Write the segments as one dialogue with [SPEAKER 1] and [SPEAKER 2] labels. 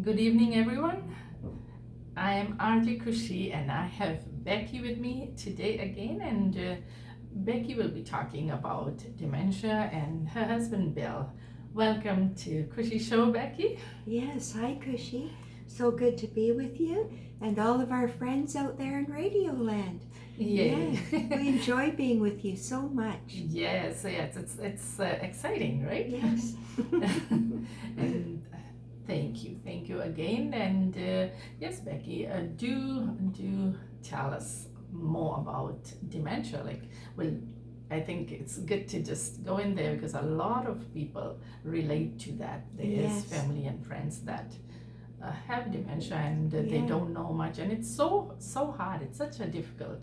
[SPEAKER 1] Good evening, everyone. I am RJ Kushi, and I have Becky with me today again. And Becky will be talking about dementia and her husband Bill. Welcome to Kushi Show, Becky.
[SPEAKER 2] Yes, hi Kushi. So good to be with you and all of our friends out there in Radio Land.
[SPEAKER 1] Yay!
[SPEAKER 2] We enjoy being with you so much.
[SPEAKER 1] Yes, it's exciting, right?
[SPEAKER 2] Yes.
[SPEAKER 1] And thank you again. And yes, Becky, do tell us more about dementia. Well, I think it's good to just go in there because a lot of people relate to that. There is
[SPEAKER 2] Yes.
[SPEAKER 1] family and friends that have dementia and they
[SPEAKER 2] Yeah.
[SPEAKER 1] don't know much, and it's so hard. It's such a difficult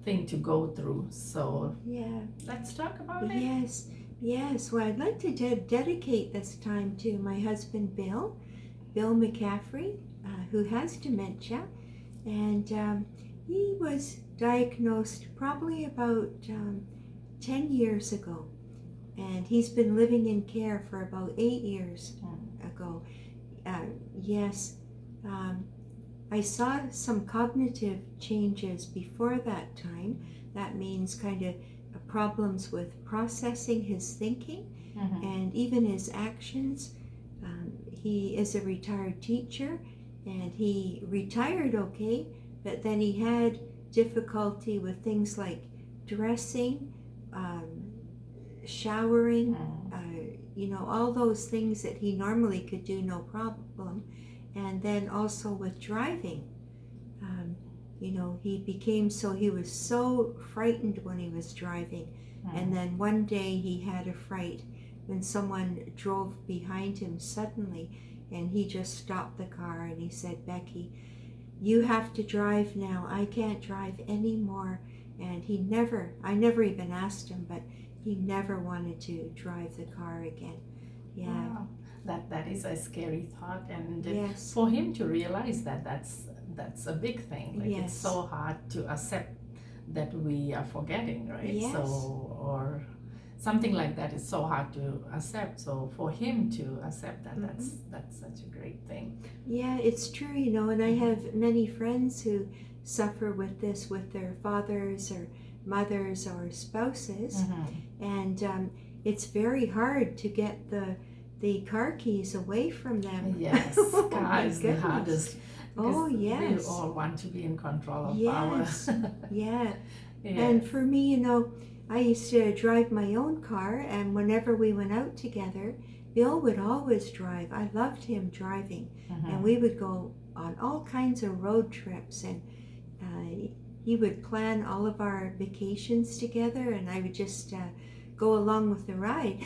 [SPEAKER 1] thing to go through. So
[SPEAKER 2] Yeah.
[SPEAKER 1] let's talk about it.
[SPEAKER 2] Yes. Yes. Well, I'd like to dedicate this time to my husband Bill McCaffrey, who has dementia, and he was diagnosed probably about 10 years ago, and he's been living in care for about 8 years ago. Yes, I saw some cognitive changes before that time. That means kind of problems with processing his thinking and even his actions. He is a retired teacher, and he retired okay, but then he had difficulty with things like dressing, showering, all those things that he normally could do no problem. And then also with driving, he was so frightened when he was driving. And then one day he had a fright when someone drove behind him suddenly, and he just stopped the car and he said, "Becky, you have to drive now. I can't drive anymore." And I never even asked him, but he never wanted to drive the car again. Yeah.
[SPEAKER 1] Wow. That is a scary thought, and
[SPEAKER 2] Yes.
[SPEAKER 1] for him to realize that's a big thing. Like
[SPEAKER 2] Yes.
[SPEAKER 1] it's so hard to accept that we are forgetting, right?
[SPEAKER 2] Yes.
[SPEAKER 1] So or something like that is so hard to accept. So for him to accept that, that's such a great thing.
[SPEAKER 2] Yeah, it's true, and I have many friends who suffer with this with their fathers or mothers or spouses, and it's very hard to get the car keys away from them.
[SPEAKER 1] Yes,
[SPEAKER 2] Oh,
[SPEAKER 1] car
[SPEAKER 2] my
[SPEAKER 1] is the
[SPEAKER 2] goodness.
[SPEAKER 1] hardest.
[SPEAKER 2] Oh,
[SPEAKER 1] because
[SPEAKER 2] yes.
[SPEAKER 1] We all want to be in control of
[SPEAKER 2] Yes.
[SPEAKER 1] our.
[SPEAKER 2] Yeah.
[SPEAKER 1] Yes.
[SPEAKER 2] And for me, I used to drive my own car, and whenever we went out together, Bill would always drive. I loved him driving, and we would go on all kinds of road trips, and he would plan all of our vacations together, and I would just go along with the ride.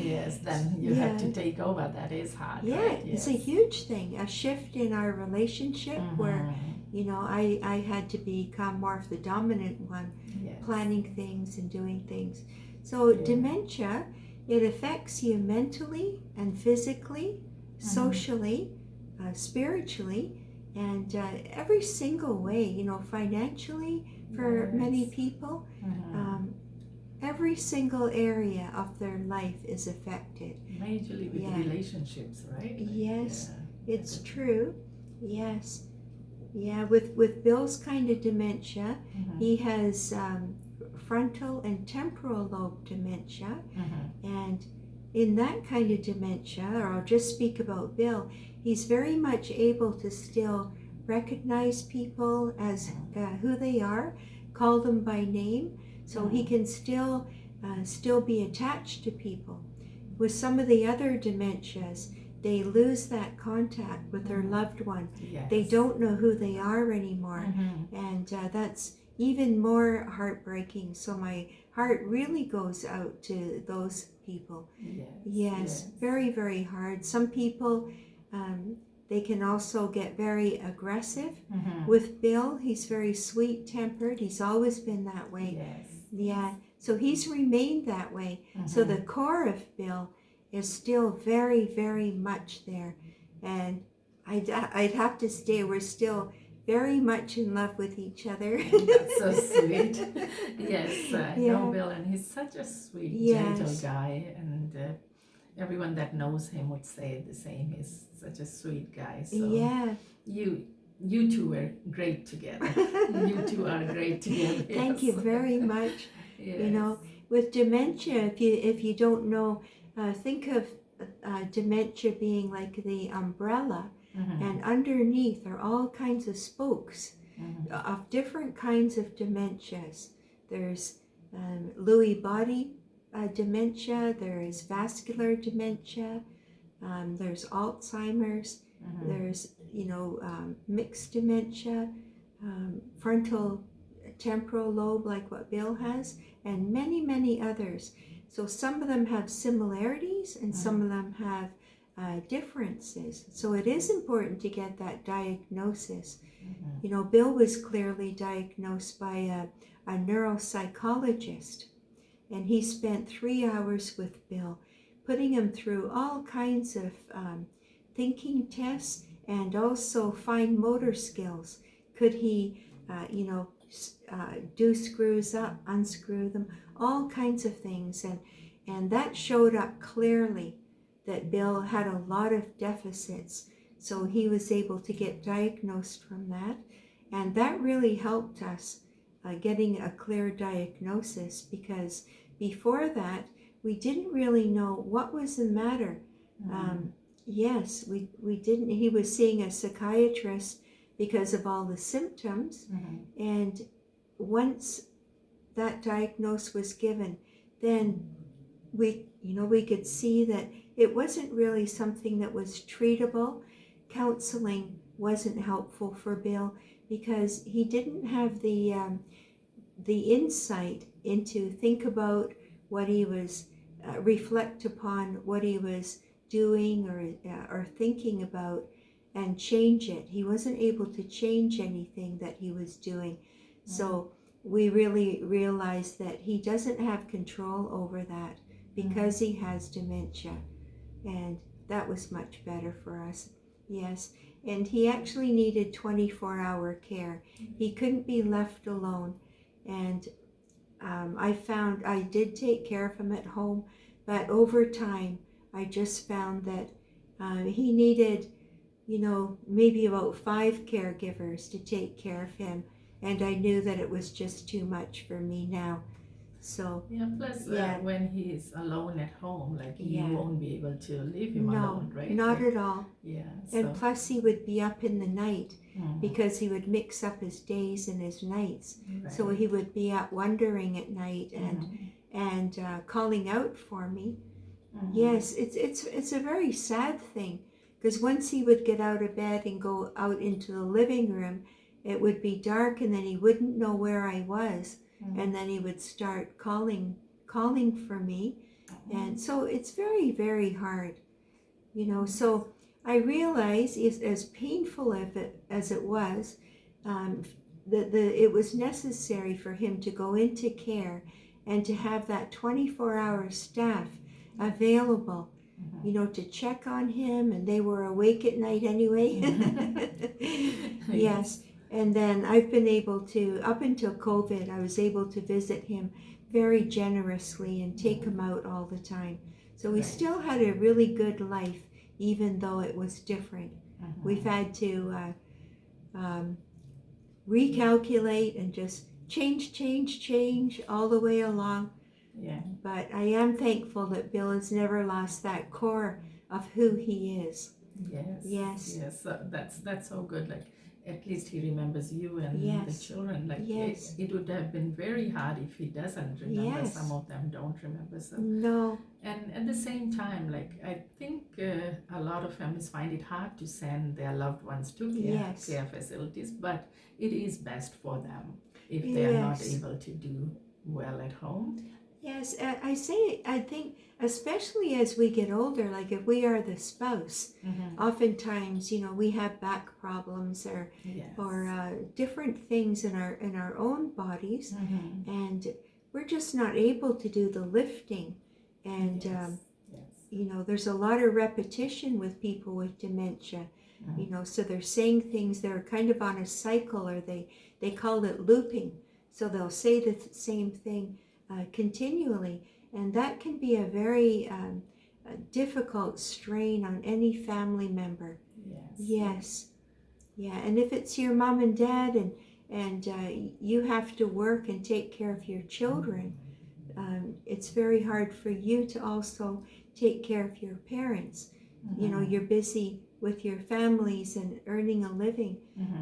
[SPEAKER 1] Yes, then you have to take over. That is hard.
[SPEAKER 2] Yeah,
[SPEAKER 1] right?
[SPEAKER 2] it's a huge thing, a shift in our relationship where I had to become more of the dominant one, planning things and doing things. So dementia, it affects you mentally and physically, socially, spiritually, and every single way, financially for many people. Every single area of their life is affected.
[SPEAKER 1] Majorly with relationships, right?
[SPEAKER 2] Yes, it's true. Yes. Yeah, with Bill's kind of dementia, he has frontal and temporal lobe dementia. And in that kind of dementia, or I'll just speak about Bill, he's very much able to still recognize people as who they are, call them by name, so he can still be attached to people. With some of the other dementias, they lose that contact with their loved one.
[SPEAKER 1] Yes.
[SPEAKER 2] They don't know who they are anymore, and that's even more heartbreaking. So my heart really goes out to those people. Yes. Very, very hard. Some people, they can also get very aggressive. With Bill, he's very sweet-tempered. He's always been that way.
[SPEAKER 1] Yes.
[SPEAKER 2] Yeah, so he's remained that way. So the core of Bill is still very, very much there. And I'd have to say we're still very much in love with each other.
[SPEAKER 1] That's so sweet. Yes, I know Bill, and he's such a sweet, gentle guy. And everyone that knows him would say the same. He's such a sweet guy. So
[SPEAKER 2] Yeah.
[SPEAKER 1] you two were great together. You two are great together.
[SPEAKER 2] Thank
[SPEAKER 1] Yes.
[SPEAKER 2] you very much.
[SPEAKER 1] Yes.
[SPEAKER 2] You know, with dementia, if you don't know, think of dementia being like the umbrella, and underneath are all kinds of spokes of different kinds of dementias. There's Lewy body dementia, there is vascular dementia, there's Alzheimer's, there's mixed dementia, frontal temporal lobe like what Bill has, and many others. So some of them have similarities and some of them have differences. So it is important to get that diagnosis. You know, Bill was clearly diagnosed by a neuropsychologist, and he spent 3 hours with Bill, putting him through all kinds of thinking tests and also fine motor skills. Could he, do screws up, unscrew them, all kinds of things. And that showed up clearly that Bill had a lot of deficits. So he was able to get diagnosed from that. And that really helped us getting a clear diagnosis, because before that, we didn't really know what was the matter. Yes, we didn't. He was seeing a psychiatrist because of all the symptoms. And once that diagnosis was given, then we could see that it wasn't really something that was treatable. Counseling wasn't helpful for Bill because he didn't have the insight into think about what he was, reflect upon what he was doing or thinking about and change it. He wasn't able to change anything that he was doing. So we really realized that he doesn't have control over that because he has dementia. And that was much better for us. Yes. And he actually needed 24-hour care. He couldn't be left alone. And I did take care of him at home, but over time, I just found that he needed, maybe about 5 caregivers to take care of him. And I knew that it was just too much for me now. So
[SPEAKER 1] plus when he's alone at home, you won't be able to leave him alone, right?
[SPEAKER 2] Not at all.
[SPEAKER 1] Yeah.
[SPEAKER 2] And plus he would be up in the night because he would mix up his days and his nights.
[SPEAKER 1] Right.
[SPEAKER 2] So he would be up wandering at night and calling out for me. Yes, it's a very sad thing, because once he would get out of bed and go out into the living room, it would be dark and then he wouldn't know where I was. And then he would start calling for me. And so it's very, very hard, So I realize, as painful as it was, that it was necessary for him to go into care and to have that 24-hour staff available, to check on him, and they were awake at night anyway. Yes. And then I've been able to, up until COVID, I was able to visit him very generously and take him out all the time. So we still had a really good life, even though it was different. We've had to recalculate and just change all the way along.
[SPEAKER 1] Yeah.
[SPEAKER 2] But I am thankful that Bill has never lost that core of who he is.
[SPEAKER 1] Yes. That's so good. At least he remembers you and the children. It would have been very hard if he doesn't remember. Some of them don't remember. So.
[SPEAKER 2] No.
[SPEAKER 1] And at the same time, I think a lot of families find it hard to send their loved ones to care facilities, but it is best for them if they are not able to do well at home. Yes,
[SPEAKER 2] I think especially as we get older, if we are the spouse, oftentimes, we have back problems or different things in our own bodies, and we're just not able to do the lifting. And, there's a lot of repetition with people with dementia, so they're saying things that are kind of on a cycle, or they call it looping. So they'll say the same thing continually, and that can be a very difficult strain on any family member.
[SPEAKER 1] Yes.
[SPEAKER 2] Yes. Yeah, and if it's your mom and dad and you have to work and take care of your children, it's very hard for you to also take care of your parents. You know, you're busy with your families and earning a living.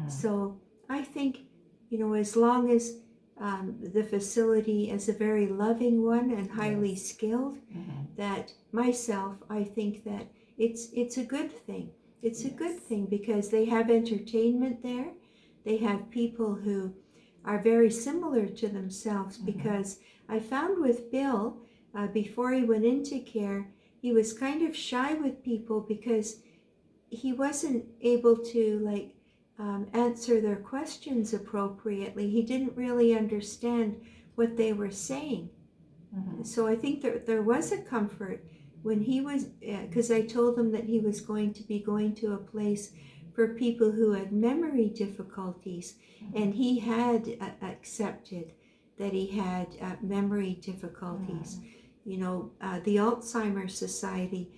[SPEAKER 2] So I think, you know, as long as the facility is a very loving one and highly skilled, that myself, I think that it's a good thing. It's a good thing because they have entertainment there. They have people who are very similar to themselves, because I found with Bill, before he went into care, he was kind of shy with people because he wasn't able to answer their questions appropriately. He didn't really understand what they were saying. So I think there was a comfort when he was, because I told him that he was going to be going to a place for people who had memory difficulties, and he had accepted that he had memory difficulties. You know, the Alzheimer's Society,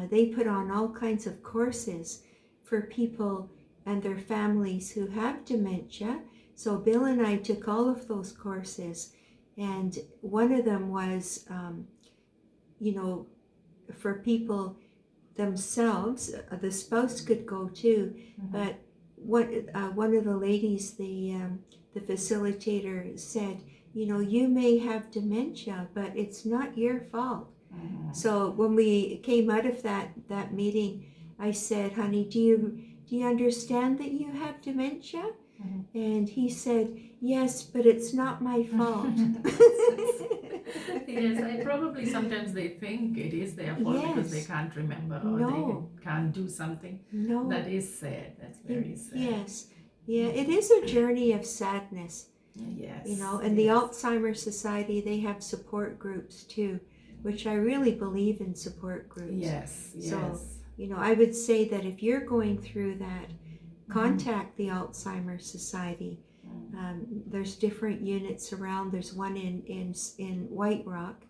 [SPEAKER 2] they put on all kinds of courses for people and their families who have dementia. So Bill and I took all of those courses, and one of them was, you know, for people themselves. The spouse could go too, but one of the ladies, the facilitator, said, you know, you may have dementia, but it's not your fault. So when we came out of that meeting, I said, honey, do you understand that you have dementia? And he said, yes, but it's not my fault.
[SPEAKER 1] Yes, probably sometimes they think it is their fault because they can't remember or they can't do something.
[SPEAKER 2] No.
[SPEAKER 1] That is sad. That's very sad.
[SPEAKER 2] Yes. Yeah, it is a journey of sadness.
[SPEAKER 1] Yes.
[SPEAKER 2] You know, and the Alzheimer's Society, they have support groups too, which I really believe in support groups.
[SPEAKER 1] Yes, yes.
[SPEAKER 2] So, you know, I would say that if you're going through that, contact the Alzheimer's Society. There's different units around. There's one in White Rock,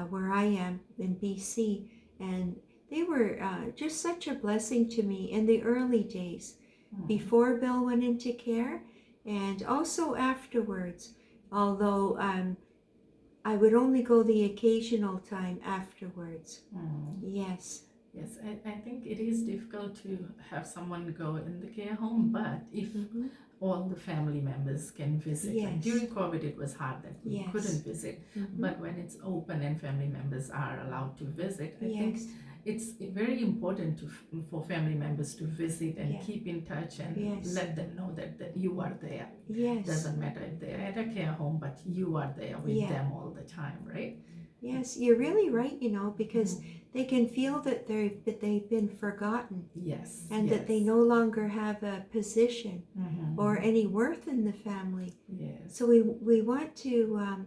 [SPEAKER 2] where I am in BC, and they were just such a blessing to me in the early days, before Bill went into care, and also afterwards. Although I would only go the occasional time afterwards. Yes.
[SPEAKER 1] Yes, I think it is difficult to have someone go in the care home, but if all the family members can visit. Like during COVID, it was hard that we couldn't visit, but when it's open and family members are allowed to visit, I think it's very important for family members to visit and keep in touch and let them know that you are there. Doesn't matter if they're at a care home, but you are there with them all the time, right?
[SPEAKER 2] Yes, you're really right, you know, because they can feel that they've been forgotten.
[SPEAKER 1] Yes.
[SPEAKER 2] And that they no longer have a position or any worth in the family.
[SPEAKER 1] Yes.
[SPEAKER 2] So we want to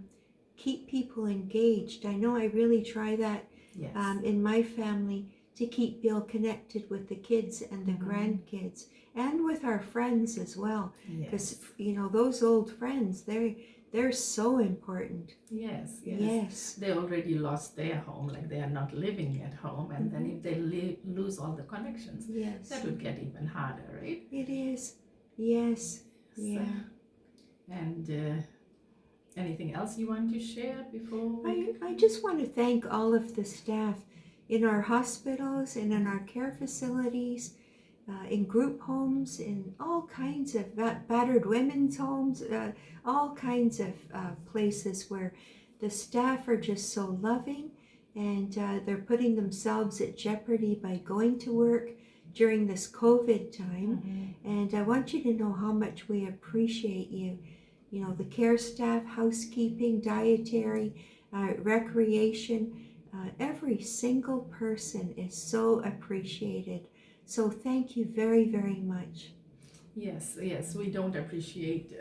[SPEAKER 2] keep people engaged. I know I really try that in my family, to keep Bill connected with the kids and the grandkids, and with our friends as well. Because, you know, those old friends, they're so important.
[SPEAKER 1] Yes. They already lost their home, like they are not living at home, and then if they lose all the connections, that would get even harder, right?
[SPEAKER 2] It is. Yes. Yeah.
[SPEAKER 1] And anything else you want to share before?
[SPEAKER 2] I just want to thank all of the staff in our hospitals and in our care facilities, in group homes, in all kinds of battered women's homes, all kinds of places where the staff are just so loving, and they're putting themselves at jeopardy by going to work during this COVID time. And I want you to know how much we appreciate you. You know, the care staff, housekeeping, dietary, recreation, every single person is so appreciated. So thank you very, very much.
[SPEAKER 1] Yes, we don't appreciate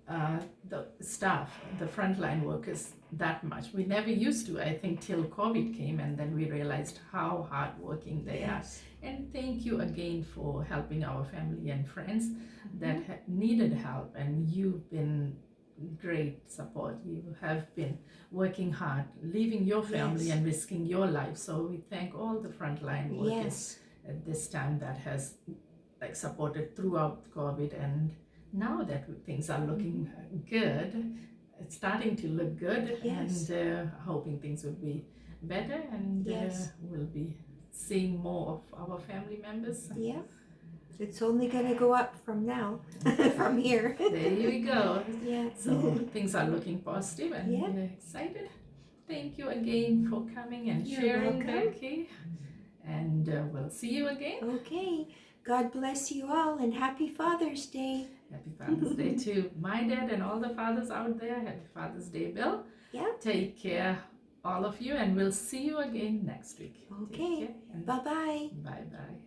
[SPEAKER 1] the staff, the frontline workers that much. We never used to, I think, till COVID came, and then we realized how hardworking they are. And thank you again for helping our family and friends that needed help, and you've been great support. You have been working hard, leaving your family
[SPEAKER 2] Yes.
[SPEAKER 1] and risking your life. So we thank all the frontline workers
[SPEAKER 2] Yes.
[SPEAKER 1] at this time that has like supported throughout COVID, and now that things are looking good, it's starting to look good,
[SPEAKER 2] Yes.
[SPEAKER 1] and hoping things will be better, and
[SPEAKER 2] Yes.
[SPEAKER 1] we'll be seeing more of our family members.
[SPEAKER 2] Yeah. It's only going to go up from now, from here.
[SPEAKER 1] There you go.
[SPEAKER 2] Yeah.
[SPEAKER 1] So things are looking positive, and
[SPEAKER 2] Yeah.
[SPEAKER 1] we're excited. Thank you again for coming and
[SPEAKER 2] You're
[SPEAKER 1] sharing,
[SPEAKER 2] welcome.
[SPEAKER 1] Becky. And we'll see you again.
[SPEAKER 2] Okay. God bless you all and happy Father's Day.
[SPEAKER 1] Happy Father's Day to my dad and all the fathers out there. Happy Father's Day, Bill.
[SPEAKER 2] Yeah.
[SPEAKER 1] Take care, all of you, and we'll see you again next week.
[SPEAKER 2] Okay.
[SPEAKER 1] Take care, and
[SPEAKER 2] Bye-bye.
[SPEAKER 1] bye-bye.